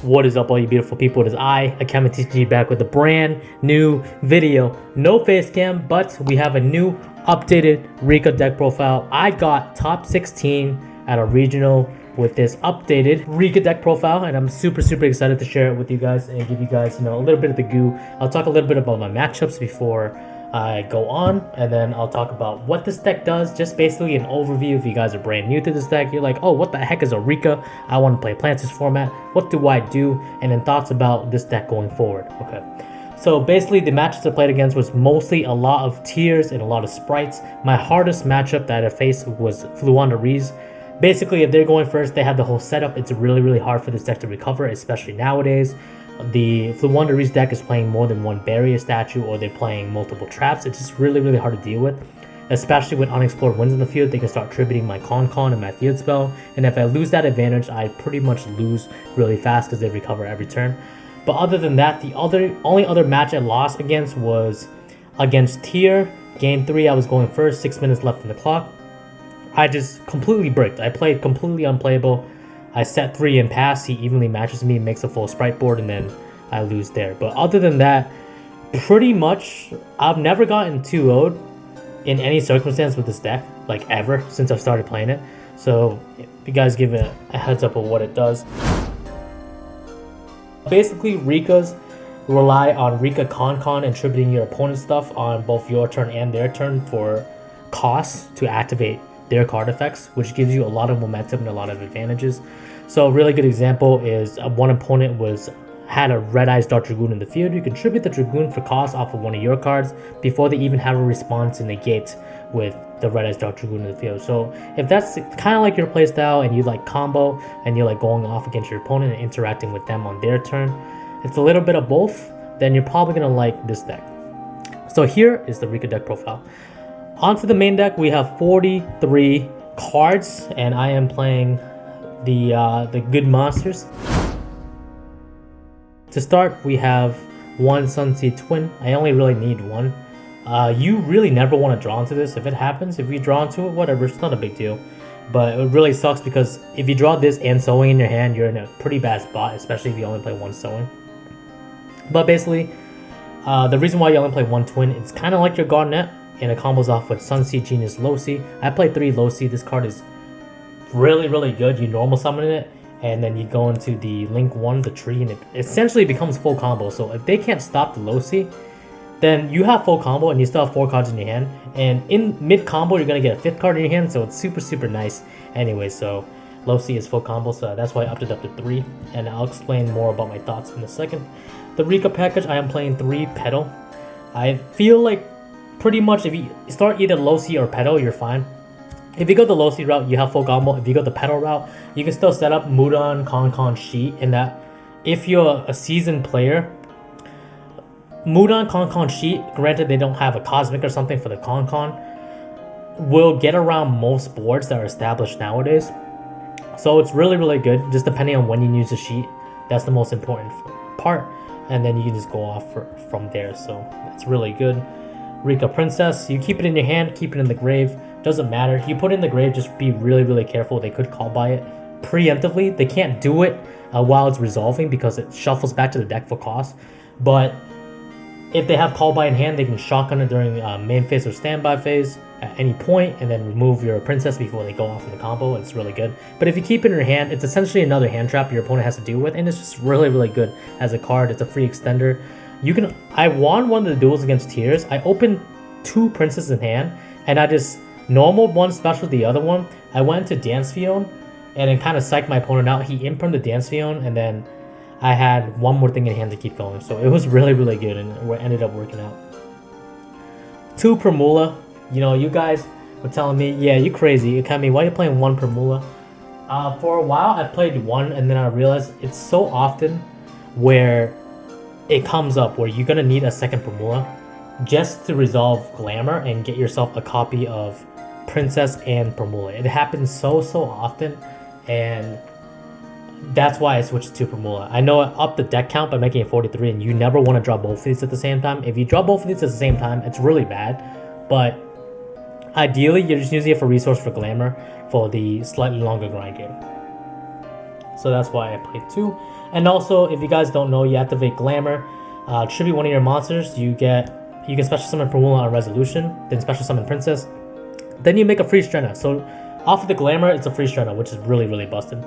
What is up, all you beautiful people? It is I, AkemiTCG, back with a brand new video. No face cam, but we have a new updated Rikka deck profile. I got top 16 at a regional with this updated Rikka deck profile, and I'm super excited to share it with you guys and give you guys, a little bit of the goo. I'll talk a little bit about my matchups before I go on, and then I'll talk about what this deck does, just basically an overview. If you guys are brand new to this deck, you're like, oh, what the heck is a Rikka? I want to play Planters format. What do I do? And then thoughts about this deck going forward. Okay, so basically the matchups I played against was mostly a lot of tiers and a lot of sprites. My hardest matchup that I faced was Fluondarees. Basically, if they're going first, they have the whole setup. It's really hard for this deck to recover, especially nowadays. The Fluondarees deck is playing more than one barrier statue, or they're playing multiple traps. It's just really hard to deal with, especially with unexplored winds in the field. They can start tributing my con and my field spell, and if I lose that advantage, I pretty much lose really fast because they recover every turn. But other than that, the only other match I lost against was against Tier. Game 3, I was going first, 6 minutes left on the clock. I just completely bricked. I played completely unplayable. I set 3 and pass, he evenly matches me, makes a full sprite board, and then I lose there. But other than that, pretty much, I've never gotten 2-0'd in any circumstance with this deck, like ever, since I've started playing it. So, if you guys give it a heads up of what it does. Basically, Rikkas rely on Rikka con and tributing your opponent's stuff on both your turn and their turn for costs to activate their card effects, which gives you a lot of momentum and a lot of advantages. So a really good example is one opponent had a Red Eyes Dark Dragoon in the field. You contribute the Dragoon for cost off of one of your cards before they even have a response to negate with the Red Eyes Dark Dragoon in the field. So if that's kind of like your playstyle and you like combo and you're like going off against your opponent and interacting with them on their turn, it's a little bit of both, then you're probably gonna like this deck. So here is the Rikka deck profile. Onto the main deck, we have 43 cards, and I am playing the good monsters. To start, we have one Sunseed Twin. I only really need one. You really never want to draw into this. If it happens, if you draw into it, whatever, it's not a big deal. But it really sucks because if you draw this and Sowing in your hand, you're in a pretty bad spot, especially if you only play one Sowing. But basically, the reason why you only play one Twin, it's kind of like your Garnet, and it combos off with Sunseed, Genius, Losi. I played 3 Losi. This card is really good. You normal summon it, and then you go into the Link 1, the tree, and it essentially becomes full combo. So if they can't stop the Losi, then you have full combo, and you still have 4 cards in your hand. And in mid combo, you're gonna get a 5th card in your hand, so it's super nice. Anyway, so Losi is full combo, so that's why I upped it up to 3, and I'll explain more about my thoughts in a second. The Rikka package, I am playing 3 Petal. I feel like pretty much if you start either Losi or Petal, you're fine. If you go the Losi route, you have full combo. If you go the Petal route, you can still set up Mudan, Con, Sheet, in that if you're a seasoned player, Mudan, Con, Sheet, granted they don't have a Cosmic or something for the Con, will get around most boards that are established nowadays. So it's really good, just depending on when you use the Sheet. That's the most important part, and then you can just go off from there. So it's really good. Rikka Princess, you keep it in your hand, keep it in the grave, doesn't matter. You put it in the grave, just be really careful. They could call by it preemptively. They can't do it while it's resolving because it shuffles back to the deck for cost. But if they have call by in hand, they can shotgun it during main phase or standby phase at any point, and then remove your princess before they go off in the combo. It's really good. But if you keep it in your hand, it's essentially another hand trap your opponent has to deal with, and it's just really good as a card. It's a free extender. I won one of the duels against Tiers. I opened 2 princesses in hand, and I just normaled one, special the other one. I went to Dance Fion, and it kind of psyched my opponent out. He imprinted the Dance Fion, and then I had one more thing in hand to keep going. So it was really good, and it ended up working out. 2 Primula. You guys were telling me, yeah, you crazy. Akemi, why are you playing 1 Primula? For a while, I played 1, and then I realized it's so often where it comes up where you're gonna need a second Primula just to resolve Glamour and get yourself a copy of Princess and Primula. It happens so often, and that's why I switched to Primula. I know I upped the deck count by making it 43, and you never want to draw both of these at the same time. If you draw both of these at the same time, it's really bad, but ideally you're just using it for resource for Glamour for the slightly longer grind game. so that's why I played 2. And also, if you guys don't know, you activate Glamour, tribute one of your monsters. You can special summon Permula on Resolution, then special summon Princess. Then you make a free Strenna. So off of the Glamour, it's a free Strenna, which is really, really busted.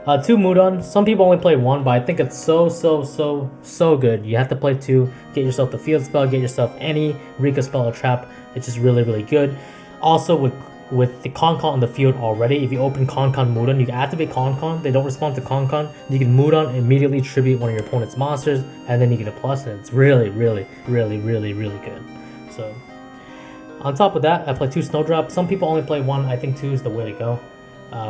2 Mudon. Some people only play 1, but I think it's so good. You have to play 2. Get yourself the field spell, get yourself any Rikka spell or trap. It's just really, really good. Also, with the Con on the field already, if you open Con Mudon, you can activate Con. They don't respond to Con. You can Mudon and immediately tribute one of your opponent's monsters, and then you get a plus, and it's really, really, really, really, really good. So, on top of that, I play 2 Snowdrop. Some people only play 1. I think 2 is the way to go.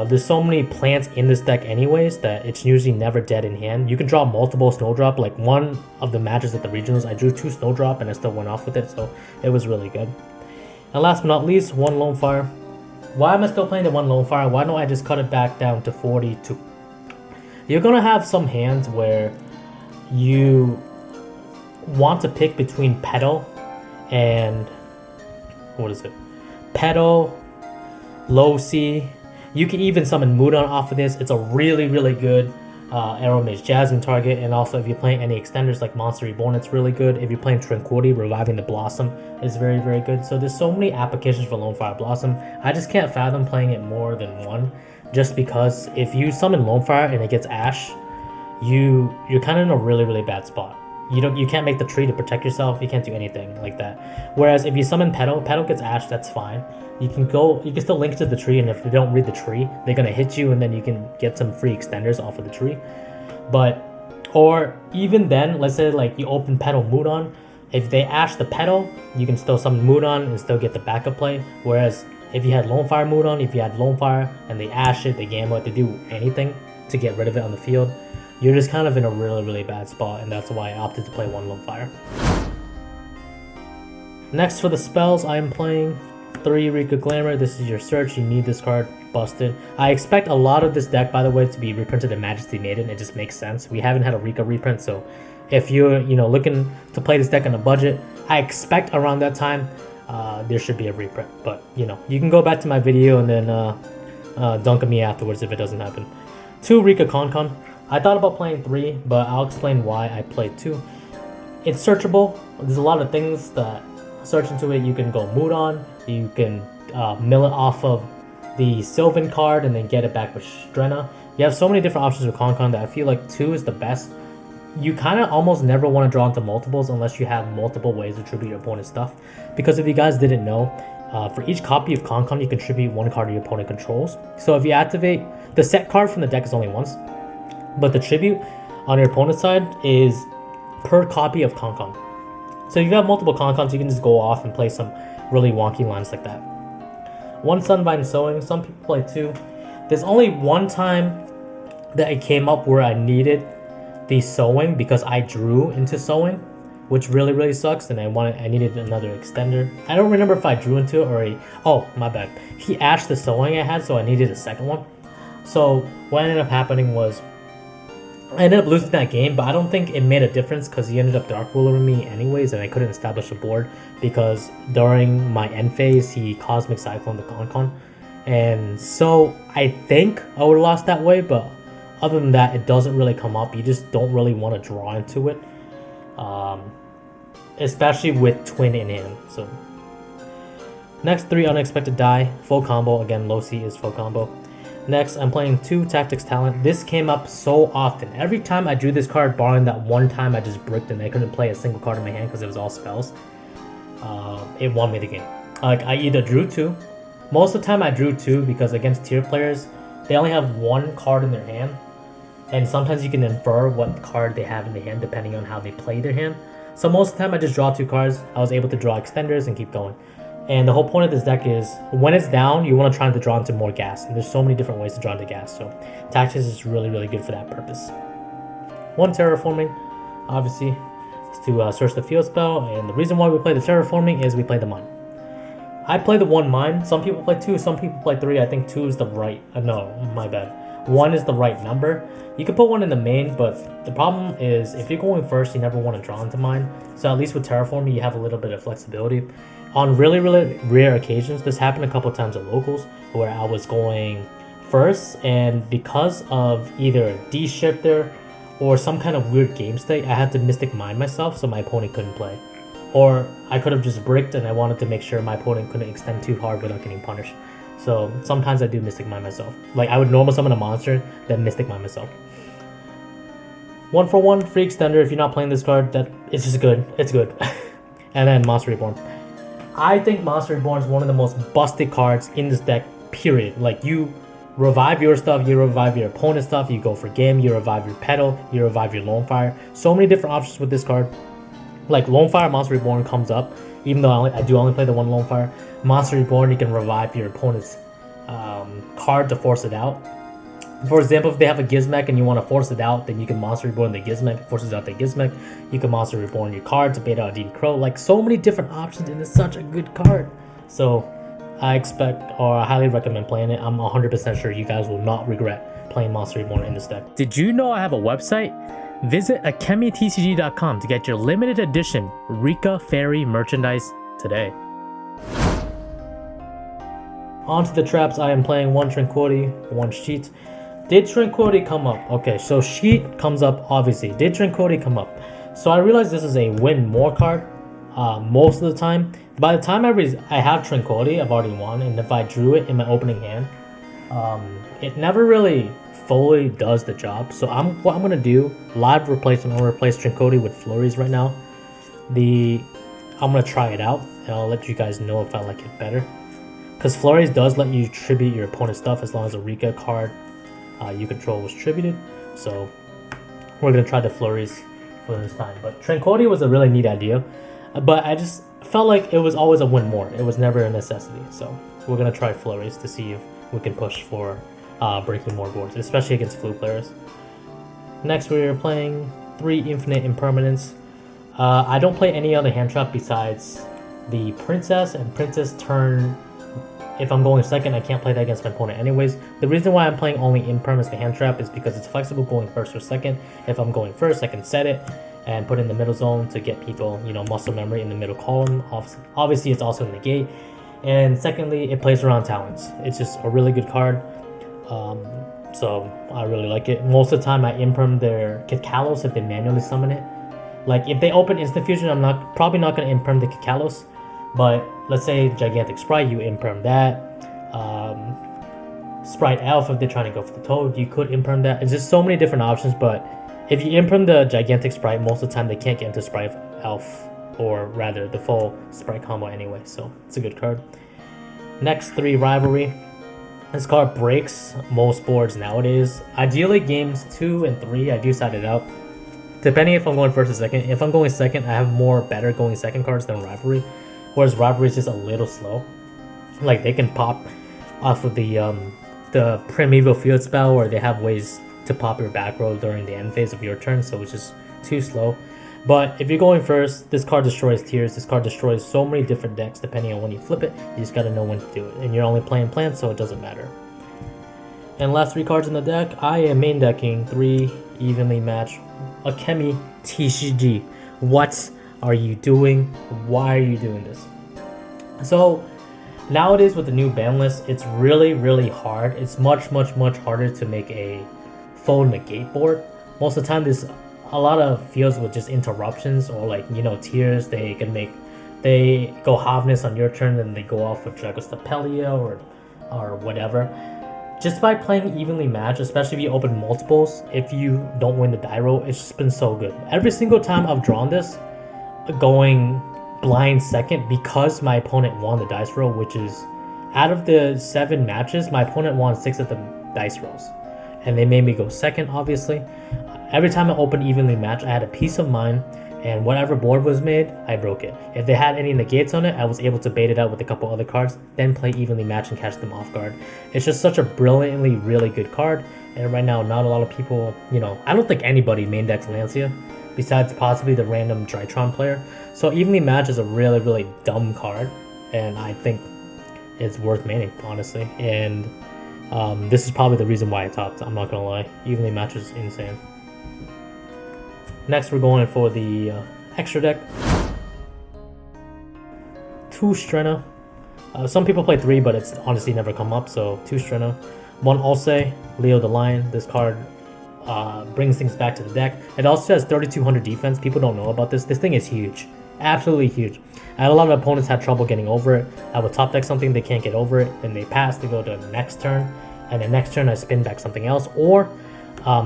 There's so many plants in this deck anyways that it's usually never dead in hand. You can draw multiple Snowdrop. Like one of the matches at the regionals, I drew 2 Snowdrop and I still went off with it, so it was really good. And last but not least, 1 Lone Fire. Why am I still playing the 1 Lone Fire? Why don't I just cut it back down to 42? You're gonna have some hands where you want to pick between Petal and Petal, Low C. You can even summon Mudon off of this. It's a really, really good Arrow Mage Jasmine target. And also, if you're playing any extenders like Monster Reborn, it's really good. If you're playing Tranquility, Reviving the Blossom is very, very good. So there's so many applications for Lone Fire Blossom. I just can't fathom playing it more than 1, just because if you summon Lone Fire and it gets Ash, you're kind of in a really, really bad spot. You can't make the tree to protect yourself. You can't do anything like that. Whereas if you summon Petal gets Ash, that's fine. You can still link to the tree, and if they don't read the tree, they're gonna hit you, and then you can get some free extenders off of the tree. Or even then, let's say like you open Petal Mudon, if they Ash the Petal, you can still summon Mudon and still get the backup play. Whereas if you had Lone Fire Mudon, if you had Lone Fire and they Ash it, they gamble it, they do anything to get rid of it on the field, you're just kind of in a really, really bad spot, and that's why I opted to play 1 Lone Fire. Next for the spells, I'm playing 3 Rikka Glamour. This is your search. You need this card. Busted. I expect a lot of this deck, by the way, to be reprinted in Majesty Maiden. It just makes sense. We haven't had a Rikka reprint, so if you're looking to play this deck on a budget, I expect around that time there should be a reprint. But you can go back to my video and then dunk at me afterwards if it doesn't happen. 2 Rikka Con. I thought about playing 3, but I'll explain why I played 2. It's searchable. There's a lot of things that search into it. You can go Mudon. You can mill it off of the Sylvan card and then get it back with Strenna. You have so many different options with Con that I feel like 2 is the best. You kind of almost never want to draw into multiples unless you have multiple ways to tribute your opponent's stuff. Because if you guys didn't know, for each copy of Con you contribute 1 card your opponent controls. So if you activate, the set card from the deck is only once, but the tribute on your opponent's side is per copy of Con. So if you have multiple Con, you can just go off and play some really wonky lines like that. 1 Sunvine Sowing. Some people play 2. There's only one time that it came up where I needed the Sowing because I drew into Sowing, which really, really sucks, and I needed another extender. I don't remember if I drew into it or oh, my bad. He ashed the Sowing I had, so I needed a second one. So what ended up happening was I ended up losing that game, but I don't think it made a difference because he ended up Dark Ruling me anyways, and I couldn't establish a board because during my end phase, he Cosmic Cyclone the Con. And so I think I would have lost that way, but other than that, it doesn't really come up. You just don't really want to draw into it, especially with Twin in hand. So next 3 Unexpected Die, full combo. Again, Low C is full combo. Next, I'm playing 2 Tactics Talent. This came up so often. Every time I drew this card, barring that one time I just bricked and I couldn't play a single card in my hand because it was all spells, it won me the game. Like, I either drew 2. Most of the time I drew 2 because against tier players, they only have 1 card in their hand. And sometimes you can infer what card they have in their hand depending on how they play their hand. So most of the time I just draw 2 cards. I was able to draw extenders and keep going. And the whole point of this deck is, when it's down, you want to try to draw into more gas. And there's so many different ways to draw into gas. So Tactics is really, really good for that purpose. 1 Terraforming, obviously, is to search the field spell. And the reason why we play the Terraforming is we play the Mine. I play the 1 Mine. Some people play 2, some people play 3. I think 2 is the right... no, my bad. 1 is the right number. You can put 1 in the main, but the problem is if you're going first, you never want to draw into Mine. So at least with Terraforming, you have a little bit of flexibility. On really, really rare occasions, this happened a couple of times at locals where I was going first, and because of either a D shifter or some kind of weird game state, I had to Mystic Mine myself so my opponent couldn't play. Or I could have just bricked and I wanted to make sure my opponent couldn't extend too hard without getting punished. So sometimes I do Mystic Mine myself. Like I would normal summon a monster, then Mystic Mine myself. 1/1 free extender. If you're not playing this card, that it's just good. It's good. And then Monster Reborn. I think Monster Reborn is one of the most busted cards in this deck, period. Like you revive your stuff, you revive your opponent's stuff, you go for game, you revive your Petal, you revive your Lone Fire. So many different options with this card. Like Lone Fire, Monster Reborn comes up, even though I do only play the one Lone Fire. Monster Reborn, you can revive your opponent's card to force it out. For example, if they have a Gizmek and you want to force it out, then you can Monster Reborn the Gizmek, forces out the Gizmek. You can Monster Reborn your card to bait out Dean Crow. Like so many different options, and it's such a good card. So I expect, or I highly recommend playing it. I'm 100% sure you guys will not regret playing Monster Reborn in this deck. Did you know I have a website? Visit AkemiTCG.com to get your limited edition Rikka Fairy merchandise today. On to the traps. I am playing 1 Tranquility, 1 Sheet. Did Tranquility come up? Okay, so Sheet comes up, obviously. Did Tranquility come up? So I realized this is a win more card most of the time. By the time I have Tranquility, I've already won, and if I drew it in my opening hand, it never really fully does the job. So what I'm gonna do, live replacement, I'm gonna replace Tranquility with Flurries right now. I'm gonna try it out, and I'll let you guys know if I like it better. Because Flurries does let you tribute your opponent's stuff as long as a Rikka card you control was tributed. So we're gonna try the Flurries for this time. But Tranquility was a really neat idea, but I just felt like it was always a win more. It was never a necessity. So we're gonna try Flurries to see if we can push for breaking more boards, especially against Flu players. Next, we're playing 3 Infinite Impermanence. I don't play any other hand trap besides the Princess and Princess turn. If I'm going second, I can't play that against my opponent anyways. The reason why I'm playing only Impermanence the hand trap is because it's flexible going first or second. If I'm going first, I can set it and put it in the middle zone to get people, muscle memory in the middle column. Obviously, it's also in the gate. And secondly, it plays around talents. It's just a really good card. So I really like it. Most of the time, I imperm their Kikalos if they manually summon it. Like if they open Instant Fusion, I'm probably not going to imperm the Kikalos. But let's say Gigantic Sprite, you imperm that. Sprite Elf, if they're trying to go for the Toad, you could imperm that. It's just so many different options, but if you imperm the Gigantic Sprite, most of the time they can't get into Sprite Elf, or rather the full Sprite combo anyway, so it's a good card. Next, 3 Rivalry. This card breaks most boards nowadays. Ideally, games 2 and 3, I do side it out. Depending if I'm going first or second. If I'm going second, I have more better going second cards than Rivalry. Whereas Rivalry is just a little slow. Like they can pop off of the Primeval Field spell, where they have ways to pop your back row during the end phase of your turn, so it's just too slow. But if you're going first, this card destroys tiers. This card destroys so many different decks depending on when you flip it. You just gotta know when to do it. And you're only playing plants, so it doesn't matter. And last 3 cards in the deck, I am main decking 3 evenly matched AkemiTCG. What are you doing? Why are you doing this? So nowadays with the new ban list, it's really, really hard. It's much harder to make a full negate board. Most of the time there's a lot of fields with just interruptions or tiers. They go Havness on your turn, then they go off with Dragostapelia or whatever. Just by playing evenly matched, especially if you open multiples, if you don't win the die roll, it's just been so good. Every single time I've drawn this, going blind second because my opponent won the dice roll, which is out of the 7 matches, my opponent won 6 of the dice rolls. And they made me go second, obviously. Every time I opened evenly matched, I had a peace of mind, and whatever board was made, I broke it. If they had any negates on it, I was able to bait it out with a couple other cards, then play evenly matched and catch them off guard. It's just such a brilliantly, really good card, and right now, not a lot of people, I don't think anybody main decks Lancia, besides possibly the random Drytron player. So evenly matched is a really, really dumb card, and I think it's worth maining, honestly. And this is probably the reason why I topped, I'm not gonna lie. Evenly matched is insane. Next, we're going for the extra deck. 2 Strenna. Some people play 3, but it's honestly never come up, so 2 Strenna. 1 Ulse, Leo the Lion. This card brings things back to the deck. It also has 3200 defense. People don't know about this. This thing is huge. Absolutely huge. I had a lot of opponents had trouble getting over it. I would top deck something, they can't get over it, then they pass, they go to the next turn, and the next turn I spin back something else. Or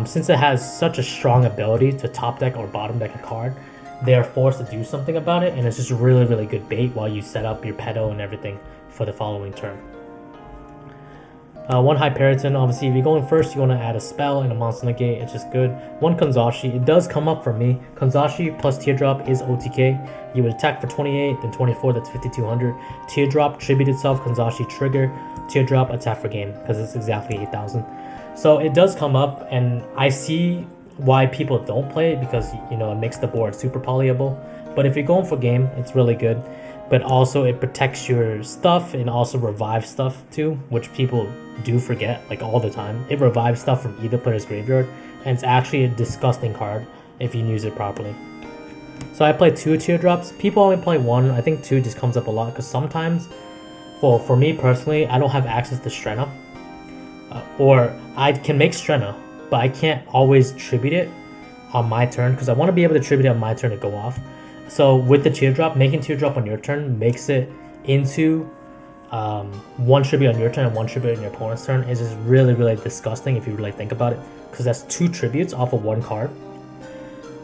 since it has such a strong ability to top deck or bottom deck a card, they're forced to do something about it, and it's just really, really good bait while you set up your pedo and everything for the following turn. 1 Hyperiton, obviously if you're going first, you want to add a spell and a monster negate, it's just good. 1 Kanzashi, it does come up for me. Kanzashi plus Teardrop is OTK. You would attack for 28, then 24, that's 5200. Teardrop, tribute itself, Kanzashi trigger, Teardrop, attack for game, because it's exactly 8000. So it does come up, and I see why people don't play it, because you know it makes the board super polyable. But if you're going for game, it's really good. But also it protects your stuff and also revives stuff too, which people do forget like all the time. It revives stuff from either player's graveyard, and it's actually a disgusting card if you use it properly. So I play 2 Teardrops. People only play 1. I think 2 just comes up a lot because sometimes, well, for me personally, I don't have access to Strenna. Or I can make Strenna, but I can't always tribute it on my turn because I want to be able to tribute it on my turn to go off. So with the Teardrop, making Teardrop on your turn makes it into 1 tribute on your turn and 1 tribute on your opponent's turn. Is just really, really disgusting if you really think about it, because that's 2 tributes off of 1 card.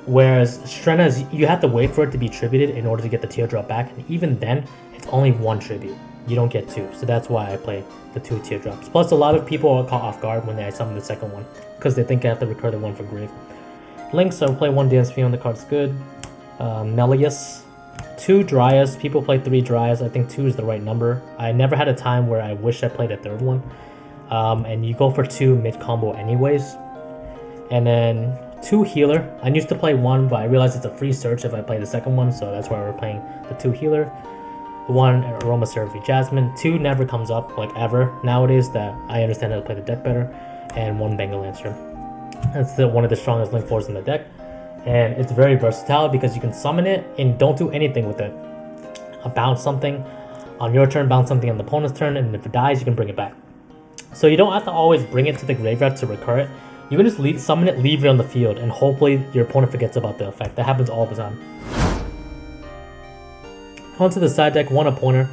Whereas Strenna, you have to wait for it to be tributed in order to get the Teardrop back, and even then, it's only 1 tribute. You don't get 2, so that's why I play the 2 Teardrops. Plus, a lot of people are caught off guard when they summon the second one, because they think I have to recur the one for grave. Links, I'll play 1 Dance Field, the card's good. Melius, 2 Dryas. People play 3 Dryas. I think 2 is the right number. I never had a time where I wish I played a third one. And you go for 2 mid combo anyways. And then 2 Healer. I used to play 1, but I realized it's a free search if I play the second one, so that's why we're playing the 2 Healer. 1 Aromatherapy Jasmine. 2 never comes up like ever nowadays that I understand how to play the deck better. And 1 Bengal Lancer. That's one of the strongest link 4s in the deck. And it's very versatile because you can summon it and don't do anything with it. Bounce something on your turn, bounce something on the opponent's turn, and if it dies, you can bring it back. So you don't have to always bring it to the graveyard to recur it. You can just summon it, leave it on the field, and hopefully your opponent forgets about the effect. That happens all the time. Onto the side deck, 1 Appointer.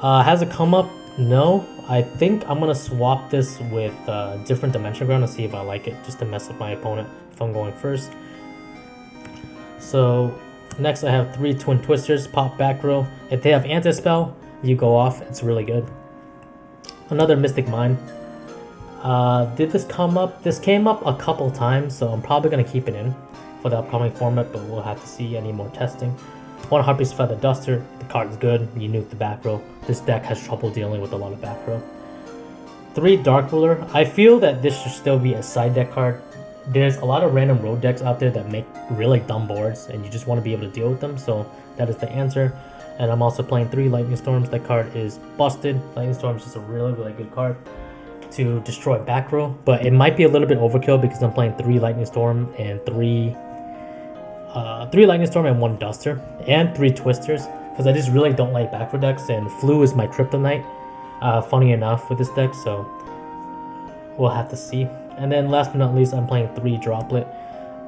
Has it come up? No. I think I'm going to swap this with different Dimension Ground and see if I like it, just to mess with my opponent if I'm going first. So next I have 3 Twin Twisters, pop back row. If they have anti-spell, you go off, it's really good. Another Mystic Mind. Did this come up? This came up a couple times, so I'm probably going to keep it in for the upcoming format, but we'll have to see any more testing. 1 Harpy's Feather Duster, the card's good, you nuke the back row. This deck has trouble dealing with a lot of back row. 3 Dark Ruler. I feel that this should still be a side deck card. There's a lot of random road decks out there that make really dumb boards and you just want to be able to deal with them, so that is the answer. And I'm also playing 3 Lightning Storms. That card is busted. Lightning Storm is just a really, really good card to destroy back row, but it might be a little bit overkill because I'm playing 3 Lightning Storm and 3 Lightning Storm and 1 Duster and 3 Twisters, because I just really don't like back row decks, and Flu is my kryptonite, funny enough, with this deck, so we'll have to see. And then last but not least, I'm playing 3 Droplet.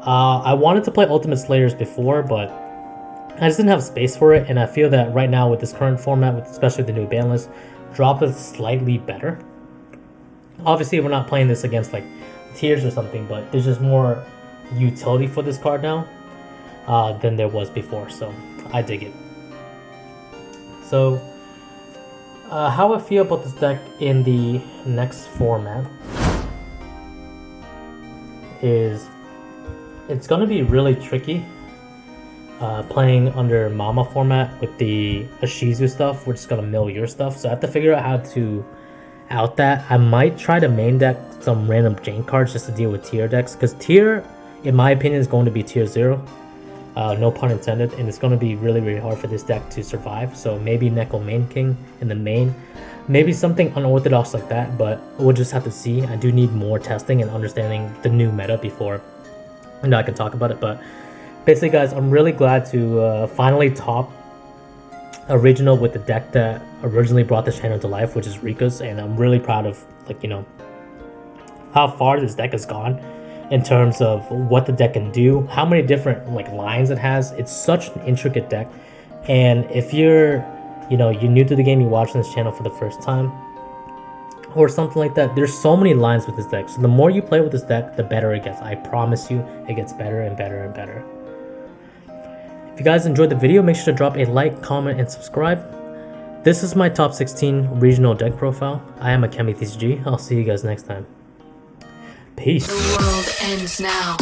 I wanted to play Ultimate Slayers before, but I just didn't have space for it, and I feel that right now with this current format, with especially the new ban list, Droplet's slightly better. Obviously, we're not playing this against like tiers or something, but there's just more utility for this card now than there was before, so I dig it. So, how I feel about this deck in the next format is it's going to be really tricky playing under Mama format with the Ashizu stuff. We're just going to mill your stuff, so I have to figure out how to out that. I might try to main deck some random Jane cards just to deal with tier decks, because tier, in my opinion, is going to be tier 0. No pun intended, and it's going to be really, really hard for this deck to survive. So maybe Neko Main King in the main, maybe something unorthodox like that, but we'll just have to see. I do need more testing and understanding the new meta before I can talk about it. But basically, guys, I'm really glad to finally top original with the deck that originally brought this channel to life, which is Rikkas, and I'm really proud of, like, you know, how far this deck has gone in terms of what the deck can do, how many different like lines it has. It's such an intricate deck, and if you're you're new to the game, you're watching this channel for the first time or something like that, there's so many lines with this deck. So the more you play with this deck, the better it gets. I promise you, it gets better and better and better. If you guys enjoyed the video, make sure to drop a like, comment, and subscribe. This is my top 16 regional deck profile. I am AkemiTCG. I'll see you guys next time. Peace. The world ends now.